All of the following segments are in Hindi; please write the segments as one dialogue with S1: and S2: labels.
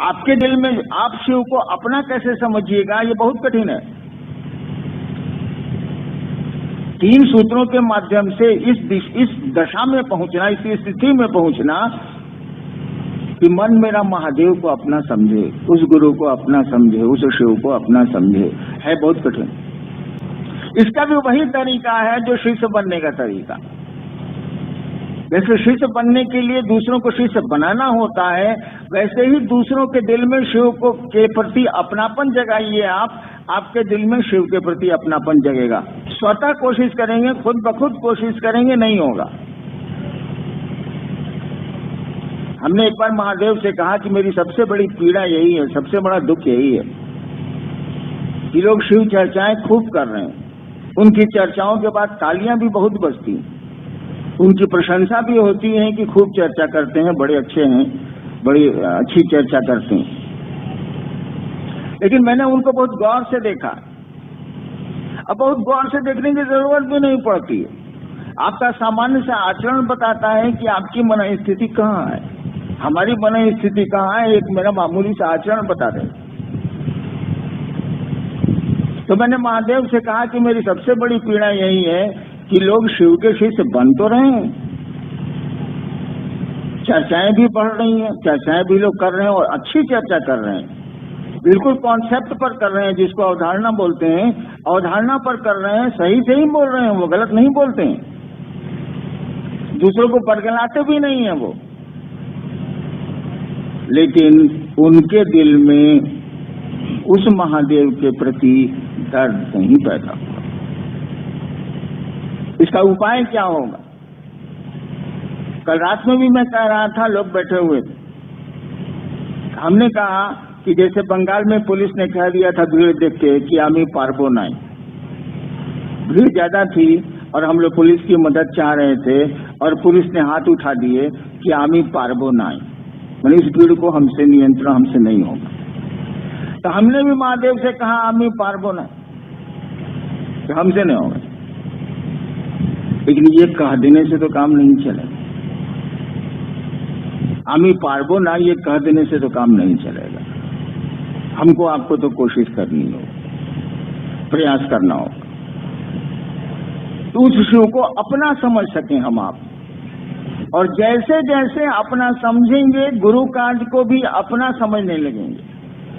S1: आपके दिल में आप शिव को अपना कैसे समझिएगा, ये बहुत कठिन है। 3 सूत्रों के माध्यम से इस दशा में पहुंचना, इस स्थिति में पहुंचना कि मन मेरा महादेव को अपना समझे, उस गुरु को अपना समझे, उस शिव को अपना समझे, है बहुत कठिन। इसका भी वही तरीका है जो शिष्य बनने का तरीका। जैसे शिष्य बनने के लिए दूसरों को शिष्य बनाना होता है, वैसे ही दूसरों के दिल में शिव को के प्रति अपनापन जगाइए। आपके दिल में शिव के प्रति अपनापन जगेगा। स्वतः कोशिश करेंगे, खुद ब खुद कोशिश करेंगे, नहीं होगा। हमने एक बार महादेव से कहा कि मेरी सबसे बड़ी पीड़ा यही है, सबसे बड़ा दुख यही है कि लोग शिव चर्चाएं खूब कर रहे हैं, उनकी चर्चाओं के बाद तालियां भी बहुत बजती, उनकी प्रशंसा भी होती है कि खूब चर्चा करते हैं, बड़े अच्छे हैं, बड़ी अच्छी चर्चा करते हैं, लेकिन मैंने उनको बहुत गौर से देखा। अब बहुत गौर से देखने की जरूरत भी नहीं पड़ती है। आपका सामान्य सा आचरण बताता है कि आपकी मन स्थिति कहाँ है, हमारी मन स्थिति कहाँ है। एक मेरा मामूली सा आचरण बता दे। तो मैंने महादेव से कहा कि मेरी सबसे बड़ी पीड़ा यही है कि लोग शिव के शिष्य बन तो रहे हैं, चर्चाएं भी बढ़ रही हैं, चर्चाएं भी लोग कर रहे हैं और अच्छी चर्चा कर रहे हैं, बिल्कुल कॉन्सेप्ट पर कर रहे हैं, जिसको अवधारणा बोलते हैं, अवधारणा पर कर रहे हैं, सही से ही बोल रहे हैं, वो गलत नहीं बोलते हैं, दूसरों को बरगलाते भी नहीं है वो। लेकिन उनके दिल में उस महादेव के प्रति दर्द नहीं पैदा हुआ। इसका उपाय क्या होगा? कल रात में भी मैं कह रहा था, लोग बैठे हुए थे, हमने कहा कि जैसे बंगाल में पुलिस ने कह दिया था भीड़ देख के कि आमी पारबो नहीं, भीड़ ज्यादा थी और हम लोग पुलिस की मदद चाह रहे थे और पुलिस ने हाथ उठा दिए कि आमी पारबो नहीं, मैंने इस भीड़ को हमसे नियंत्रण हमसे नहीं होगा। तो हमने भी महादेव से कहा आमी पारबो नहीं, तो हमसे नहीं होगा। लेकिन ये कह देने से तो काम नहीं चलेगा, आमी पारबो ना ये कह देने से तो काम नहीं चलेगा। हमको आपको तो कोशिश करनी होगी, प्रयास करना होगा, तो उस शिव को अपना समझ सकें हम आप। और जैसे जैसे अपना समझेंगे, गुरु कार्य को भी अपना समझने लगेंगे,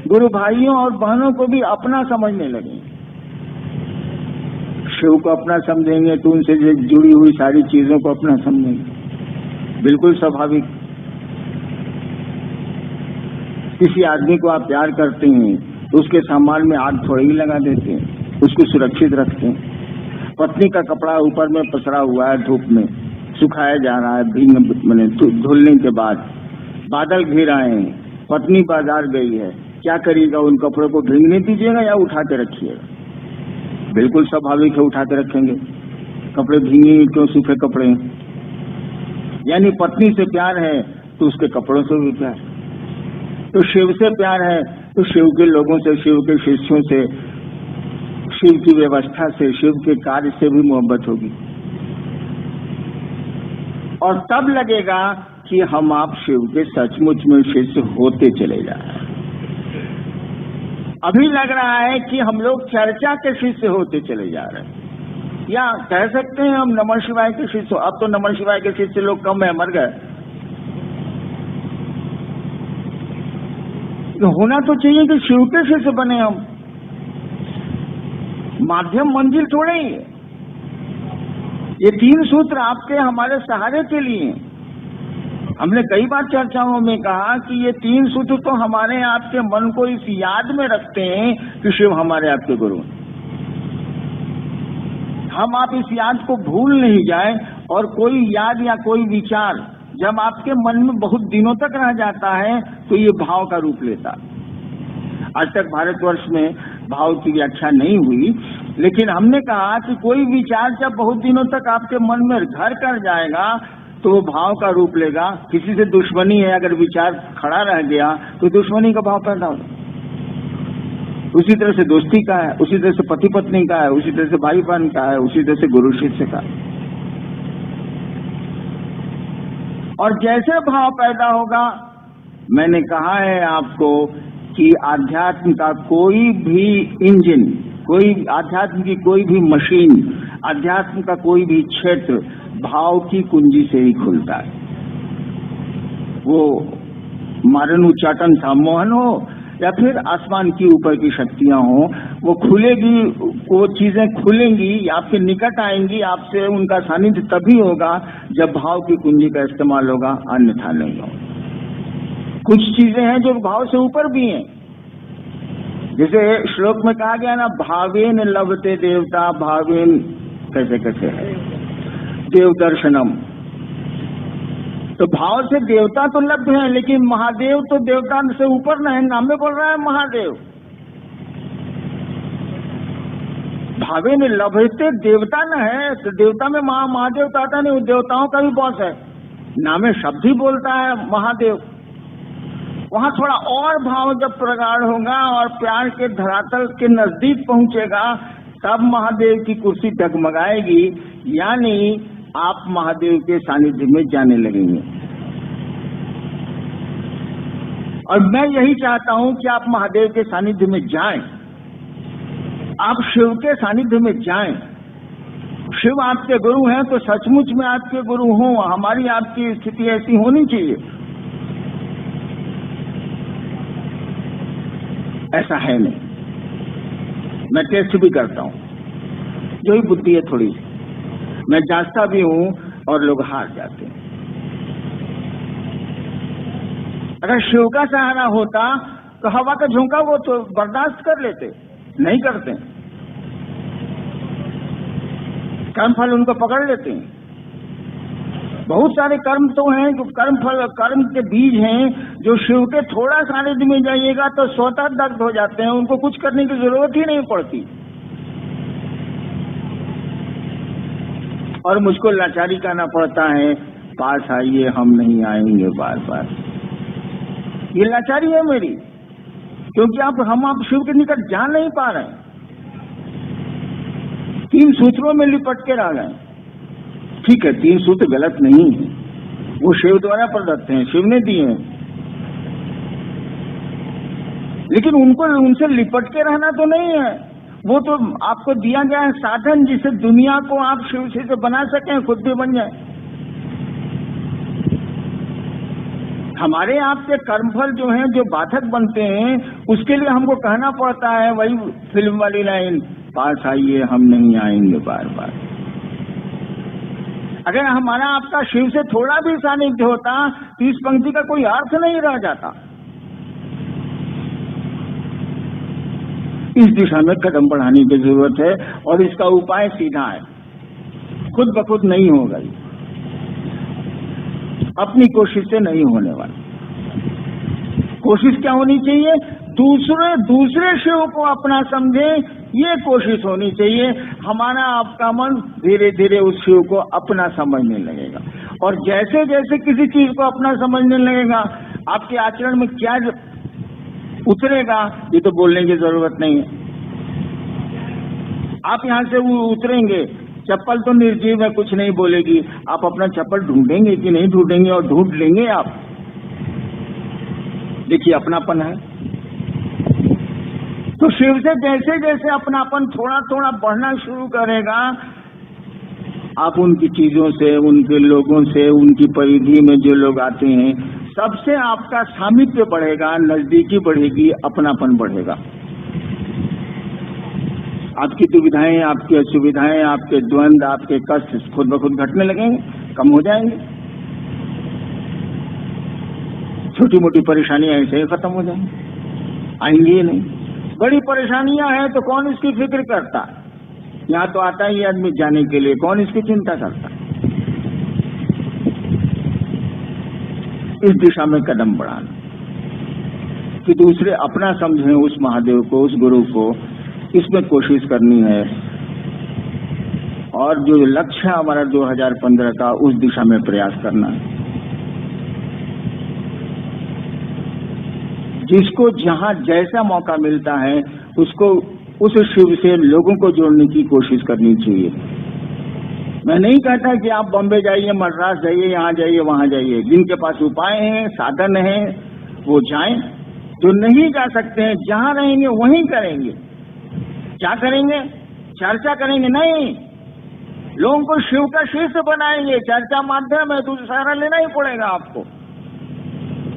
S1: गुरु भाइयों और बहनों को भी अपना समझने लगेंगे। शिव को अपना समझेंगे तो उनसे जुड़ी हुई सारी चीजों को अपना समझेंगे, बिल्कुल स्वाभाविक। किसी आदमी को आप प्यार करते हैं तो उसके सामान में आग थोड़ी ही लगा देते हैं, उसको सुरक्षित रखते हैं। पत्नी का कपड़ा ऊपर में पसरा हुआ है, धूप में सुखाया जा रहा है, मैंने धुलने के बाद बादल घिर आए हैं, पत्नी बाजार गई है, क्या करिएगा? उन कपड़ों को भीगने दीजिएगा या उठा के रखिएगा? बिल्कुल स्वाभाविक है, उठा के रखेंगे, कपड़े भीगेंगे क्यों? सूखे कपड़े। यानी पत्नी से प्यार है तो उसके कपड़ों से भी प्यार, तो शिव से प्यार है तो शिव के लोगों से, शिव के शिष्यों से, शिव की व्यवस्था से, शिव के कार्य से भी मोहब्बत होगी। और तब लगेगा कि हम आप शिव के सचमुच में शिष्य होते चले जा रहे हैं। अभी लग रहा है कि हम लोग चर्चा के शिष्य होते चले जा रहे हैं, या कह सकते हैं हम नमः शिवाय के शिष्य। अब तो नमः शिवाय के शिष्य लोग कम है, मर गए। तो होना तो चाहिए कि शिव के शिष्य बने हम, माध्यम मंजिल थोड़े ही। ये 3 सूत्र आपके हमारे सहारे के लिए। हमने कई बार चर्चाओं में कहा कि ये 3 सूत्र तो हमारे आपके मन को इस याद में रखते हैं कि शिव हमारे आपके गुरु। हम आप इस याद को भूल नहीं जाए, और कोई याद या कोई विचार जब आपके मन में बहुत दिनों तक रह जाता है तो ये भाव का रूप लेता। आज तक भारतवर्ष में भाव की व्याख्या नहीं हुई, लेकिन हमने कहा कि कोई विचार जब बहुत दिनों तक आपके मन में घर कर जाएगा तो वो भाव का रूप लेगा। किसी से दुश्मनी है, अगर विचार खड़ा रह गया तो दुश्मनी का भाव पैदा होगा। उसी तरह से दोस्ती का है, उसी तरह से पति पत्नी का है, उसी तरह से भाई बहन का है, उसी तरह से गुरु शिष्य का है। और जैसे भाव पैदा होगा मैंने कहा है आपको कि आध्यात्म का कोई भी इंजन, कोई आध्यात्म की कोई भी मशीन, आध्यात्म का कोई भी क्षेत्र भाव की कुंजी से ही खुलता है। वो मारन उच्चाटन सम्मोहन हो या फिर आसमान की ऊपर की शक्तियां हो, वो खुलेगी, वो चीजें खुलेंगी, आपके निकट आएंगी, आपसे उनका सानिध्य तभी होगा जब भाव की कुंजी का इस्तेमाल होगा, अन्यथा नहीं होगा। कुछ चीजें हैं जो भाव से ऊपर भी हैं, जैसे श्लोक में कहा गया ना, भावेन लभते देवता, भावेन कैसे कैसे है देव दर्शनम। तो भाव से देवता तो लभ्य है, लेकिन महादेव तो देवता से ऊपर न है, नाम में बोल रहा है महादेव। भावे ने लभते देवता न है, तो देवता में महादेव तो आता नहीं, वो देवताओं का भी बॉस है, नामे शब्द ही बोलता है महादेव। वहां थोड़ा और भाव जब प्रगाढ़ होगा और प्यार के धरातल के नजदीक पहुंचेगा, तब महादेव की कुर्सी डगमगाएगी, यानी आप महादेव के सानिध्य में जाने लगेंगे। और मैं यही चाहता हूं कि आप महादेव के सानिध्य में जाएं, आप शिव के सानिध्य में जाएं। शिव आपके गुरु हैं तो सचमुच में आपके गुरु हों, हमारी आपकी स्थिति ऐसी होनी चाहिए। ऐसा है नहीं, मैं टेस्ट भी करता हूं, जो ही बुद्धि है थोड़ी, मैं जांचता भी हूं और लोग हार जाते हैं। अगर शिव का सहारा होता तो हवा का झोंका वो तो बर्दाश्त कर लेते, नहीं करते, कर्मफल उनको पकड़ लेते हैं। बहुत सारे कर्म तो हैं जो कर्म के बीज हैं, जो शिव के थोड़ा सानिध्य में जाइएगा तो स्वतः दग्ध हो जाते हैं, उनको कुछ करने की जरूरत ही नहीं पड़ती। और मुझको लाचारी कहना पड़ता है, पास आइए हम नहीं आएंगे बार बार। ये लाचारी है मेरी, क्योंकि हम आप शिव के निकट जा नहीं पा रहे हैं, 3 सूत्रों में लिपट के रह गए। ठीक है, 3 सूत्र गलत नहीं है, वो शिव द्वारा प्रदत्त हैं, शिव ने दिए हैं, लेकिन उनसे लिपट के रहना तो नहीं है। वो तो आपको दिया गया है साधन, जिससे दुनिया को आप शिव से बना सकें, खुद भी बन जाए। हमारे आपके कर्मफल जो हैं, जो बाधक बनते हैं, उसके लिए हमको कहना पड़ता है वही फिल्म वाली लाइन, पास आइए हम नहीं आएंगे बार बार। अगर हमारा आपका शिव से थोड़ा भी सानिध्य होता तो इस पंक्ति का कोई अर्थ नहीं रह जाता। इस दिशा में कदम बढ़ाने की जरूरत है, और इसका उपाय सीधा है, खुद ब खुद नहीं होगा, अपनी कोशिश से नहीं होने वाला। कोशिश क्या होनी चाहिए? दूसरे शिव को अपना समझे, ये कोशिश होनी चाहिए। हमारा आपका मन धीरे धीरे उस शिव को अपना समझने लगेगा, और जैसे जैसे किसी चीज को अपना समझने लगेगा, आपके आचरण में क्या उतरेगा ये तो बोलने की जरूरत नहीं है। आप यहां से उतरेंगे, चप्पल तो निर्जीव है, कुछ नहीं बोलेगी, आप अपना चप्पल ढूंढेंगे कि नहीं ढूंढेंगे, और ढूंढ लेंगे आप। देखिए अपनापन है। तो शिव से जैसे जैसे अपनापन थोड़ा थोड़ा बढ़ना शुरू करेगा, आप उनकी चीजों से, उनके लोगों से, उनकी परिधि में जो लोग आते हैं, सबसे आपका सामीप्य बढ़ेगा, नजदीकी बढ़ेगी, अपनापन बढ़ेगा। आपकी दुविधाएं, आपकी असुविधाएं, आपके द्वंद, आपके कष्ट खुद ब खुद घटने लगेंगे, कम हो जाएंगे। छोटी मोटी परेशानियां ऐसे ही खत्म हो जाएंगी, आएंगी ही नहीं। बड़ी परेशानियां हैं तो कौन इसकी फिक्र करता? यहाँ तो आता ही आदमी जाने के लिए, कौन इसकी चिंता करता? इस दिशा में कदम बढ़ाना कि दूसरे अपना समझें उस महादेव को, उस गुरु को, इसमें कोशिश करनी है। और जो लक्ष्य है हमारा 2015 का, उस दिशा में प्रयास करना है। जिसको जहां जैसा मौका मिलता है, उसको उस शिव से लोगों को जोड़ने की कोशिश करनी चाहिए। मैं नहीं कहता कि आप बॉम्बे जाइए, मद्रास जाइए, यहाँ जाइए, वहां जाइए। जिनके पास उपाय हैं, साधन है, वो जाएं। जो नहीं जा सकते हैं, जहां रहेंगे वहीं करेंगे। क्या करेंगे? चर्चा करेंगे? नहीं, लोगों को शिव का शिष्य बनाएंगे। चर्चा माध्यम है तो सहारा लेना ही पड़ेगा आपको।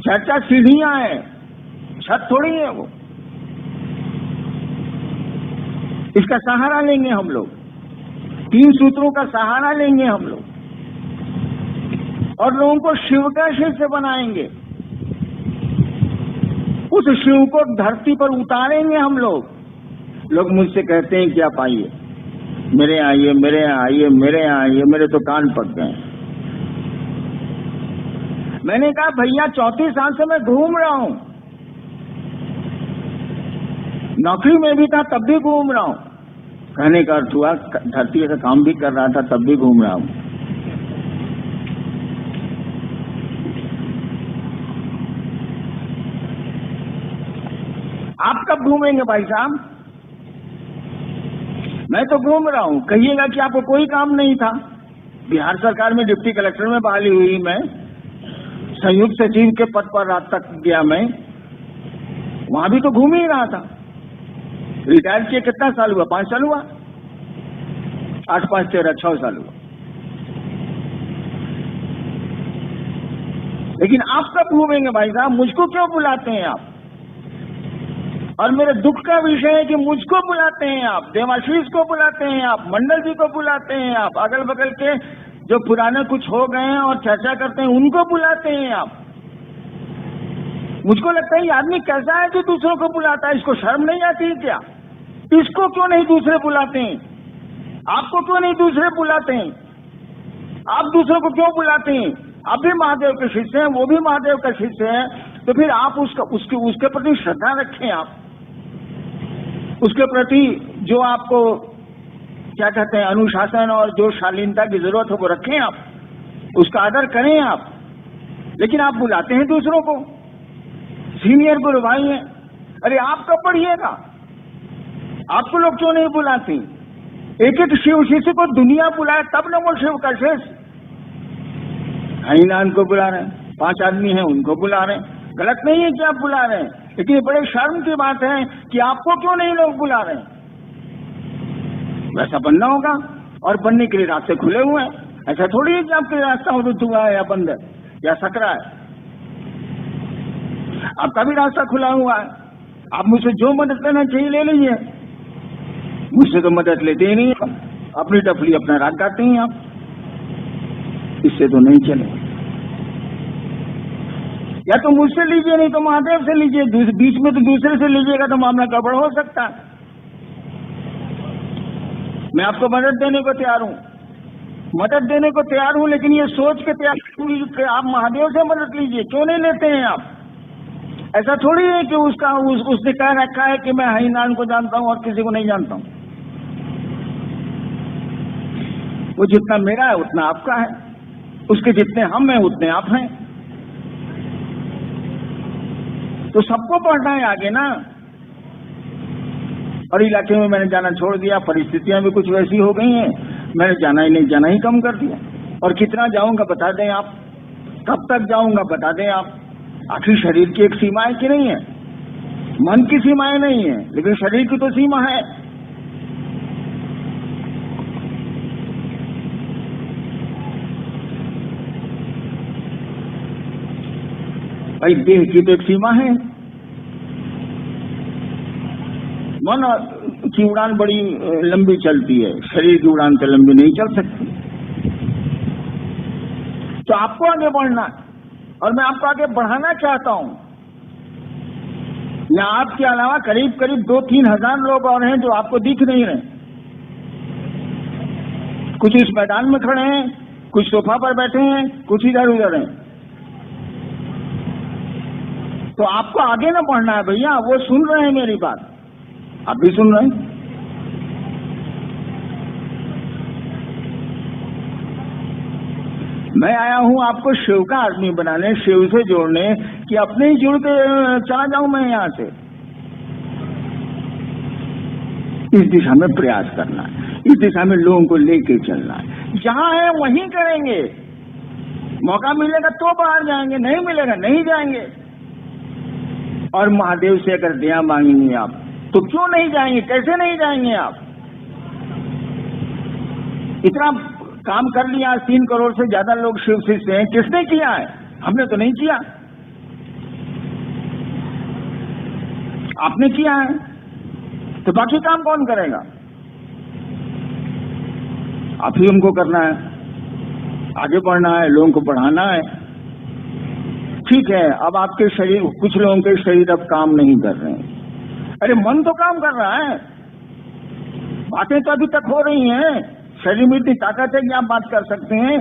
S1: चर्चा सीढ़ियां है, छत थोड़ी है वो। इसका सहारा लेंगे हम लोग, 3 सूत्रों का सहारा लेंगे हम लोग और लोगों को शिव का शिष्य बनाएंगे। उस शिव को धरती पर उतारेंगे हम लोग। लोग मुझसे कहते हैं कि आप आइए, मेरे यहाँ आइए, मेरे यहाँ आइए, मेरे यहाँ आइए, मेरे तो कान पक गए। मैंने कहा भैया 34 साल से मैं घूम रहा हूं, नौकरी में भी था तब भी घूम रहा हूं। कहने का अर्थ हुआ धरती का काम भी कर रहा था तब भी घूम रहा हूं। आप कब घूमेंगे भाई साहब? मैं तो घूम रहा हूं। कहिएगा कि आपको कोई काम नहीं था। बिहार सरकार में डिप्टी कलेक्टर में बहाली हुई, मैं संयुक्त सचिव के पद पर रात तक गया। मैं वहां भी तो घूम ही रहा था। रिटायर किए कितना साल हुआ? 5 साल हुआ? 8, 5, 13, 6 साल हुआ। लेकिन आप कब घूमेंगे भाई साहब? मुझको क्यों बुलाते हैं आप? और मेरे दुख का विषय है कि मुझको बुलाते हैं आप, देवाशीष को बुलाते हैं आप, मंडल जी को बुलाते हैं आप, अगल बगल के जो पुराने कुछ हो गए हैं और चर्चा करते हैं उनको बुलाते हैं आप। मुझको लगता है ये आदमी कैसा है जो दूसरों को बुलाता है? इसको शर्म नहीं आती है क्या? इसको क्यों नहीं दूसरे बुलाते हैं? आपको क्यों नहीं दूसरे बुलाते हैं? आप दूसरों को क्यों बुलाते हैं? आप भी महादेव के शिष्य हैं, वो भी महादेव का शिष्य है, तो फिर आप उसके प्रति श्रद्धा रखें। आप उसके प्रति जो आपको क्या कहते हैं अनुशासन और जो शालीनता की जरूरत है वो रखें। आप उसका आदर करें आप। लेकिन आप बुलाते हैं दूसरों को, सीनियर गुरु भाई हैं। अरे आप कब पढ़िएगा? आपको लोग क्यों नहीं बुलाते? एक एक शिव शिष्य को दुनिया बुलाए तब न वो शिव का शिष्य। हरिनाम को बुला रहे हैं, 5 आदमी हैं उनको बुला रहे हैं। गलत नहीं है कि आप बुला रहे हैं, लेकिन ये बड़े शर्म की बात है कि आपको क्यों नहीं लोग बुला रहे हैं। वैसा बनना होगा और बनने के लिए रास्ते खुले हुए हैं। ऐसा थोड़ी है कि आपके रास्ता उधर हुआ है या बंद है या सकरा है। आपका भी रास्ता खुला हुआ है। आप मुझसे जो मदद लेना चाहिए ले लीजिए। मुझसे तो मदद लेते ही नहीं, अपनी टफली अपना राग गाते हैं आप। इससे तो नहीं चले। या तो मुझसे लीजिए, नहीं तो महादेव से लीजिए। बीच में तो दूसरे से लीजिएगा तो मामला गड़बड़ हो सकता है। मैं आपको मदद देने को तैयार हूं, लेकिन ये सोच के तैयार हूं कि आप महादेव से मदद लीजिए। क्यों नहीं लेते हैं आप? ऐसा थोड़ी है कि उसने कह रखा है कि मैं हरिनारायण को जानता हूं और किसी को नहीं जानता हूं। वो जितना मेरा है उतना आपका है, उसके जितने हम हैं उतने आप हैं। तो सबको पढ़ना है आगे ना। और इलाके में मैंने जाना छोड़ दिया, परिस्थितियां भी कुछ वैसी हो गई हैं, मैंने जाना ही कम कर दिया। और कितना जाऊंगा बता दें आप, कब तक जाऊंगा बता दें आप। आखिर शरीर की एक सीमा है कि नहीं है? मन की सीमाएं नहीं है, लेकिन शरीर की तो सीमा है। भाई देह की तो एक सीमा है। मन की उड़ान बड़ी लंबी चलती है, शरीर की उड़ान तो लंबी नहीं चल सकती। तो आपको आगे बढ़ना है और मैं आपको आगे बढ़ाना चाहता हूं। यहाँ आपके अलावा करीब करीब 2-3 हजार लोग और हैं जो आपको दिख नहीं रहे। कुछ इस मैदान में खड़े हैं, कुछ सोफा पर बैठे हैं, कुछ इधर उधर हैं। तो आपको आगे ना बढ़ना है भैया। वो सुन रहे हैं मेरी बात, आप भी सुन रहे हैं। मैं आया हूं आपको शिव का आदमी बनाने, शिव से जोड़ने, कि अपने ही जुड़ के चला जाऊं मैं यहां से। इस दिशा में प्रयास करना है, इस दिशा में लोगों को लेके चलना है। जहां है वहीं करेंगे। मौका मिलेगा तो बाहर जाएंगे, नहीं मिलेगा नहीं जाएंगे। और महादेव से अगर दया मांगेंगे आप, तो क्यों नहीं जाएंगे? कैसे नहीं जाएंगे आप? इतना काम कर लिया, 3 करोड़ से ज्यादा लोग शिव शिष्य हैं, किसने किया है? हमने तो नहीं किया, आपने किया है, तो बाकी काम कौन करेगा? आप ही उनको करना है, आगे बढ़ना है, लोगों को बढ़ाना है। ठीक है, अब आपके शरीर, कुछ लोगों के शरीर अब काम नहीं कर रहे हैं, अरे मन तो काम कर रहा है, बातें तो अभी तक हो रही हैं, शरीर में इतनी ताकत है कि आप बात कर सकते हैं।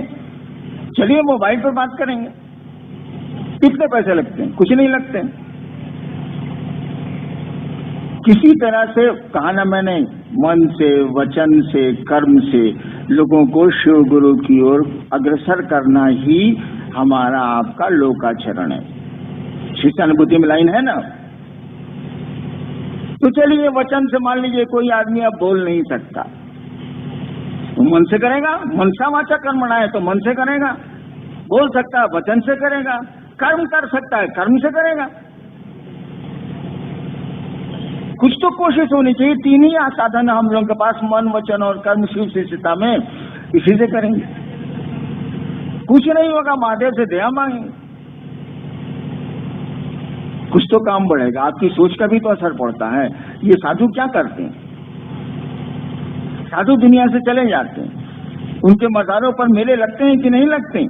S1: चलिए मोबाइल पर बात करेंगे, कितने पैसे लगते हैं? कुछ नहीं लगते। किसी तरह से, कहा ना मैंने, मन से, वचन से, कर्म से लोगों को शिव गुरु की ओर अग्रसर करना ही हमारा आपका लोकाचरण है। शिष्यानुभूति में लाइन है ना। तो चलिए, वचन से मान लीजिए कोई आदमी अब बोल नहीं सकता, तो मन से करेगा, मनसा वाचा कर्मणा है तो मन से करेगा। बोल सकता है, वचन से करेगा। कर्म कर सकता है, कर्म से करेगा। कुछ तो कोशिश होनी चाहिए। 3 ही साधन हम लोगों के पास, मन, वचन और कर्म, शिव शिष्यता में, इसी से करेंगे। कुछ नहीं होगा, महादेव से दया मांगेंगे, कुछ तो काम बढ़ेगा। आपकी सोच का भी तो असर पड़ता है। ये साधु क्या करते हैं? साधु दुनिया से चले जाते हैं, उनके मज़ारों पर मेले लगते हैं कि नहीं लगते?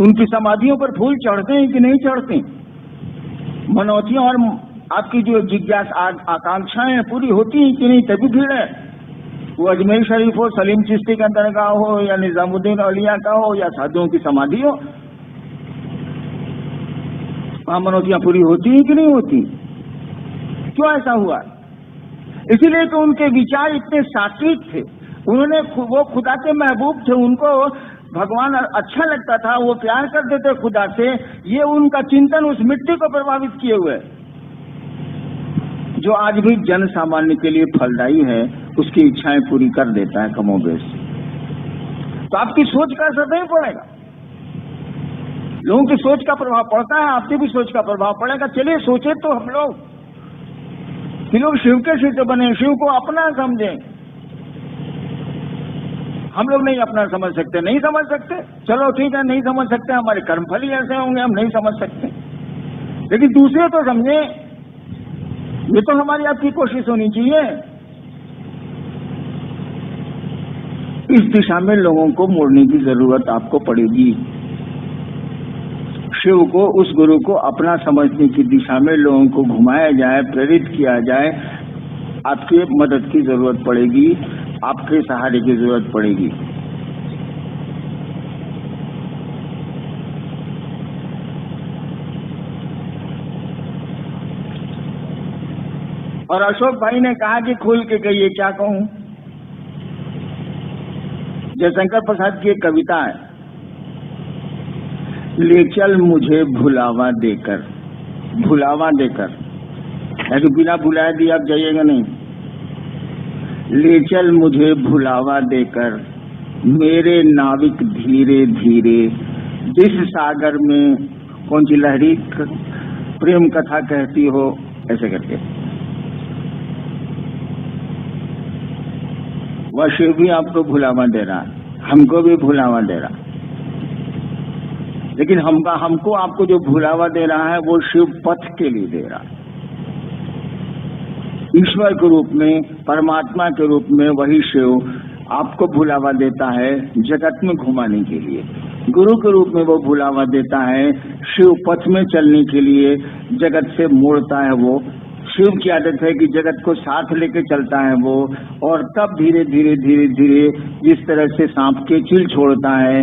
S1: उनकी समाधियों पर फूल चढ़ते हैं कि नहीं चढ़ते? मनौतियां और आपकी जो जिज्ञासा, आकांक्षाएं पूरी होती हैं कि नहीं? तभी भीड़ है। वो अजमेर शरीफ हो, सलीम चिश्ती का दरगाह हो, या निजामुद्दीन औलिया का हो, या साधुओं की समाधि हो, वहां मनौतियां पूरी होती हैं कि नहीं होती? क्यों ऐसा हुआ? इसीलिए कि उनके विचार इतने सात्विक थे। उन्होंने, वो खुदा के महबूब थे, उनको भगवान अच्छा लगता था, वो प्यार करते थे खुदा से। ये उनका चिंतन उस मिट्टी को प्रभावित किए हुए, जो आज भी जन सामान्य के लिए फलदायी है, उसकी इच्छाएं पूरी कर देता है कमोबेश। तो आपकी सोच का असर नहीं पड़ेगा, लोगों की सोच का प्रभाव पड़ता है, आपकी भी सोच का प्रभाव पड़ेगा। चलिए सोचे तो हम लोग कि लोग शिव के शिष्य बने, शिव को अपना समझें। हम लोग नहीं अपना समझ सकते, नहीं समझ सकते, चलो ठीक है, नहीं समझ सकते, हमारे कर्मफल ही ऐसे होंगे, हम नहीं समझ सकते, लेकिन दूसरे तो समझे। ये तो हमारी आपकी कोशिश होनी चाहिए। इस दिशा में लोगों को मोड़ने की जरूरत आपको पड़ेगी। शिव को, उस गुरु को अपना समझने की दिशा में लोगों को घुमाया जाए, प्रेरित किया जाए। आपकी मदद की जरूरत पड़ेगी, आपके सहारे की जरूरत पड़ेगी। और अशोक भाई ने कहा कि खुल के कहिए, क्या कहूं? जयशंकर प्रसाद की एक कविता है, ले चल मुझे भुलावा देकर, भुलावा देकर, ऐसे बिना भुलाए दिए आप जाइएगा नहीं। ले चल मुझे भुलावा देकर, मेरे नाविक धीरे धीरे, जिस सागर में कौन सी लहरी प्रेम कथा कहती हो, ऐसे करके। वह शिव भी आपको भुलावा दे रहा है, हमको भी भुलावा दे रहा, लेकिन हमको आपको जो भुलावा दे रहा है वो शिव पथ के लिए दे रहा है। ईश्वर के रूप में, परमात्मा के रूप में वही शिव आपको भुलावा देता है जगत में घुमाने के लिए। गुरु के रूप में वो भुलावा देता है शिव पथ में चलने के लिए, जगत से मोड़ता है वो। शिव की आदत है कि जगत को साथ लेके चलता है वो, और तब धीरे धीरे धीरे धीरे जिस तरह से सांप केंचुल छोड़ता है,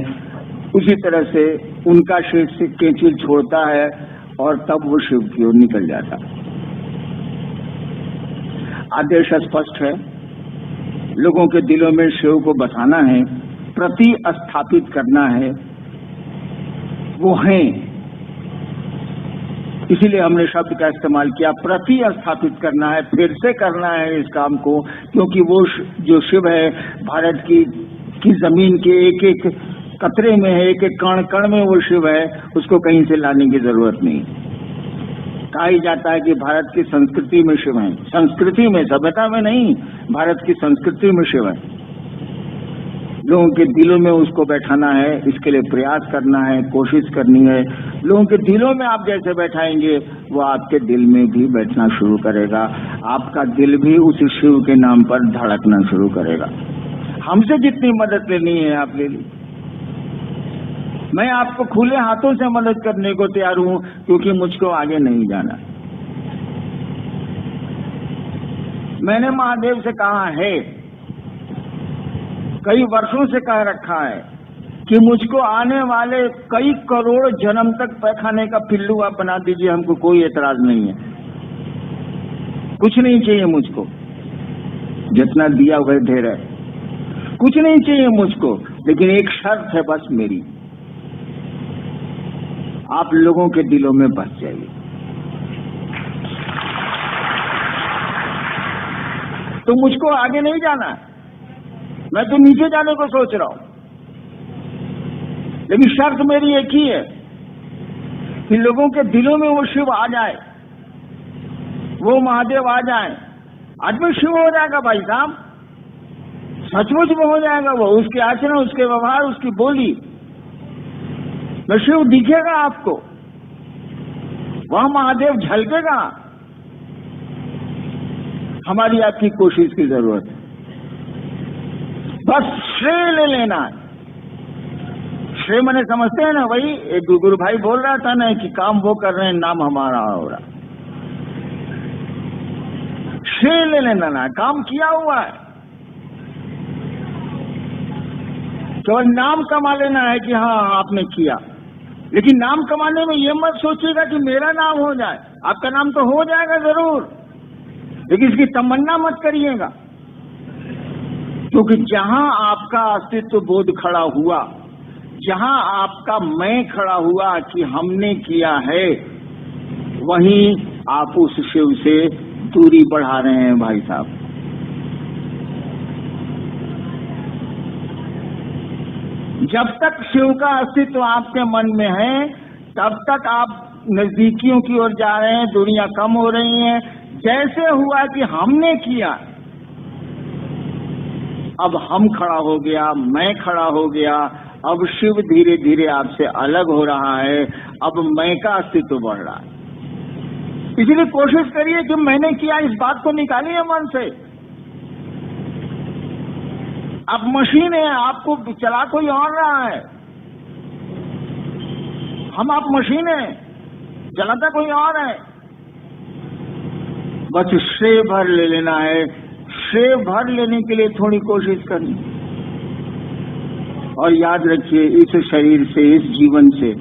S1: उसी तरह से उनका शेष से केंचुल छोड़ता है, और तब वो शिव की ओर निकल जाता है। आदेश स्पष्ट है, लोगों के दिलों में शिव को बसाना है, प्रति स्थापित करना है, वो हैं। इसीलिए हमने शब्द का इस्तेमाल किया, प्रति स्थापित करना है, फिर से करना है इस काम को, क्योंकि वो जो शिव है भारत की जमीन के एक एक कतरे में है, एक एक कण कण में वो शिव है, उसको कहीं से लाने की जरूरत नहीं। कहा ही जाता है कि भारत की संस्कृति में शिव है, संस्कृति में, सभ्यता में नहीं, भारत की संस्कृति में शिव है। लोगों के दिलों में उसको बैठाना है, इसके लिए प्रयास करना है, कोशिश करनी है। लोगों के दिलों में आप जैसे बैठाएंगे वो आपके दिल में भी बैठना शुरू करेगा, आपका दिल भी उस शिव के नाम पर धड़कना शुरू करेगा। हमसे जितनी मदद लेनी है आप ले ली, मैं आपको खुले हाथों से मदद करने को तैयार हूं, क्योंकि मुझको आगे नहीं जाना। मैंने महादेव से कहा है, कई वर्षों से कह रखा है कि मुझको आने वाले कई करोड़ जन्म तक पैखाने का पिल्लू आप बना दीजिए, हमको कोई एतराज नहीं है, कुछ नहीं चाहिए मुझको, जितना दिया वह ढेर है, कुछ नहीं चाहिए मुझको। लेकिन एक शर्त है बस मेरी, आप लोगों के दिलों में बस जाइए। तो मुझको आगे नहीं जाना है, मैं तो नीचे जाने को सोच रहा हूं, लेकिन शर्त मेरी एक ही है कि लोगों के दिलों में वो शिव आ जाए, वो महादेव आ जाए। आदमी शिव हो जाएगा भाई साहब, सचमुच में हो जाएगा वो, उसके आचरण, उसके व्यवहार, उसकी बोली में शिव दिखेगा आपको, वह महादेव झलकेगा। हमारी आपकी कोशिश की जरूरत है, बस श्रेय ले लेना है। श्रेय मने समझते हैं ना, वही एक गुरु भाई बोल रहा था ना कि काम वो कर रहे हैं, नाम हमारा हो रहा। श्रेय ले लेना ना, काम किया हुआ है, केवल नाम कमा लेना है कि हाँ आपने किया। लेकिन नाम कमाने में ये मत सोचिएगा कि मेरा नाम हो जाए, आपका नाम तो हो जाएगा जरूर, लेकिन इसकी तमन्ना मत करिएगा, क्योंकि जहां आपका अस्तित्व बोध खड़ा हुआ, जहां आपका मैं खड़ा हुआ कि हमने किया है, वहीं आप उस शिव से दूरी बढ़ा रहे हैं भाई साहब। जब तक शिव का अस्तित्व आपके मन में है, तब तक आप नजदीकियों की ओर जा रहे हैं, दूरियां कम हो रही हैं। जैसे हुआ कि हमने किया, अब हम खड़ा हो गया, मैं खड़ा हो गया, अब शिव धीरे धीरे आपसे अलग हो रहा है, अब मैं का अस्तित्व बढ़ रहा है। इसलिए कोशिश करिए कि मैंने किया, इस बात को निकालिए मन से। आप मशीन है, आपको चला कोई और रहा है, हम आप मशीन है, चलाता कोई और है। बस श्रेय भर ले लेना है, श्रेय भर लेने के लिए थोड़ी कोशिश करनी। और याद रखिए, इस शरीर से, इस जीवन से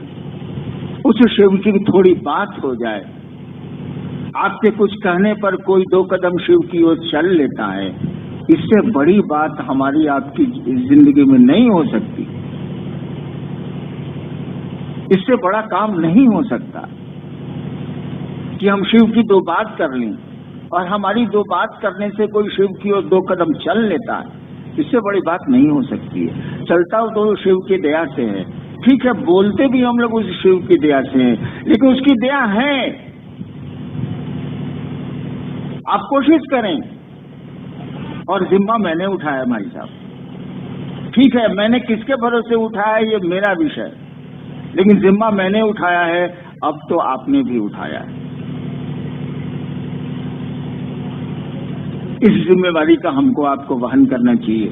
S1: उस शिव की भी थोड़ी बात हो जाए। आपके कुछ कहने पर कोई 2 कदम शिव की ओर चल लेता है, इससे बड़ी बात हमारी आपकी जिंदगी में नहीं हो सकती, इससे बड़ा काम नहीं हो सकता कि हम शिव की 2 बात कर लें, और हमारी 2 बात करने से कोई शिव की ओर 2 कदम चल लेता है, इससे बड़ी बात नहीं हो सकती है। चलता हो तो शिव की दया से है, ठीक है, बोलते भी हम लोग उस शिव की दया से हैं, लेकिन उसकी दया है। आप कोशिश करें, और जिम्मा मैंने उठाया भाई साहब, ठीक है, मैंने किसके भरोसे उठाया ये मेरा विषय, लेकिन जिम्मा मैंने उठाया है, अब तो आपने भी उठाया है। इस जिम्मेवारी का हमको आपको वहन करना चाहिए।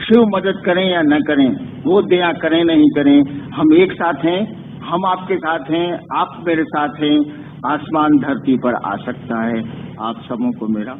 S1: शिव मदद करें या न करें, वो दया करें नहीं करें, हम एक साथ हैं, हम आपके साथ हैं, आप मेरे साथ हैं। आसमान धरती पर आ सकता है। आप सबों को मेरा